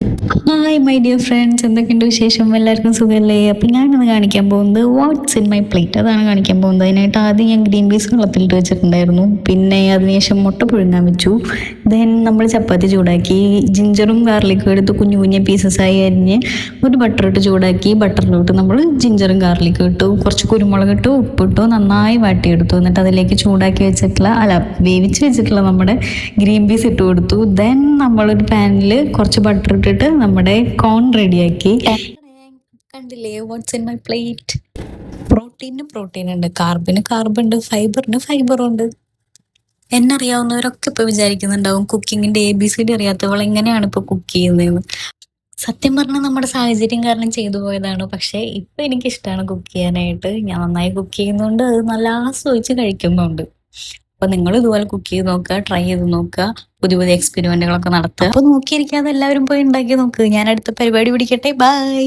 Hi my dear friends, എന്തൊക്കെയുണ്ട് വിശേഷം? എല്ലാവർക്കും സുഖമല്ലേ? അപ്പം ഞാനിന്ന് കാണിക്കാൻ പോകുന്നത് വാട്ട്സ് ഇൻ മൈ പ്ലേറ്റ്, അതാണ് കാണിക്കാൻ പോകുന്നത്. അതിനായിട്ട് ആദ്യം ഞാൻ ഗ്രീൻ പീസ് വെള്ളത്തിലിട്ട് വെച്ചിട്ടുണ്ടായിരുന്നു. പിന്നെ അതിനുശേഷം മുട്ട പുഴുങ്ങാൻ വെച്ചു. ദെൻ നമ്മൾ ചപ്പാത്തി ചൂടാക്കി, ജിഞ്ചറും ഗാർലിക്കും എടുത്ത് കുഞ്ഞു കുഞ്ഞു പീസസായി അരിഞ്ഞ് ഒരു ബട്ടർ ഇട്ട് ചൂടാക്കി. ബട്ടറിലോട്ട് നമ്മൾ ജിഞ്ചറും ഗാർലിക്കും ഇട്ടു, കുറച്ച് കുരുമുളക് ഇട്ടു, ഉപ്പിട്ടു, നന്നായി വാട്ടിയെടുത്തു. എന്നിട്ട് അതിലേക്ക് ചൂടാക്കി വെച്ചിട്ടുള്ള വേവിച്ച് വെച്ചിട്ടുള്ള നമ്മുടെ ഗ്രീൻ പീസ് ഇട്ട് കൊടുത്തു. ദെൻ നമ്മളൊരു പാനിൽ കുറച്ച് ബട്ടർ ഇട്ടിട്ട് നമ്മുടെ കോൺ റെഡിയാക്കി. കണ്ടില്ലേ, what's in my plate. Protein ഉണ്ട്, കാർബൺ ഉണ്ട്, ഫൈബറും ഉണ്ട്. എന്നറിയാവുന്നവരൊക്കെ ഇപ്പൊ വിചാരിക്കുന്നുണ്ടാവും കുക്കിങ്ങിന്റെ ABCD അറിയാത്തവൾ എങ്ങനെയാണ് ഇപ്പൊ കുക്ക് ചെയ്യുന്നതെന്ന്. സത്യം പറഞ്ഞാൽ നമ്മുടെ സാഹചര്യം കാരണം ചെയ്തു പോയതാണ്. പക്ഷെ ഇപ്പൊ എനിക്കിഷ്ടമാണ് കുക്ക് ചെയ്യാനായിട്ട്. ഞാൻ നന്നായി കുക്ക് ചെയ്യുന്നുണ്ട്, അത് നല്ല ആസ്വദിച്ച് കഴിക്കുന്നുണ്ട്. അപ്പൊ നിങ്ങൾ ഇതുപോലെ കുക്ക് ചെയ്ത് നോക്കുക, ട്രൈ ചെയ്ത് നോക്കുക, പുതിയ പുതിയ എക്സ്പെരിമെന്റുകളൊക്കെ നടത്തുക. അപ്പൊ നോക്കിയിരിക്കാതെ എല്ലാവരും പോയി ഉണ്ടാക്കി നോക്കുക. ഞാൻ അടുത്ത പരിപാടി പിടിക്കട്ടെ. ബൈ.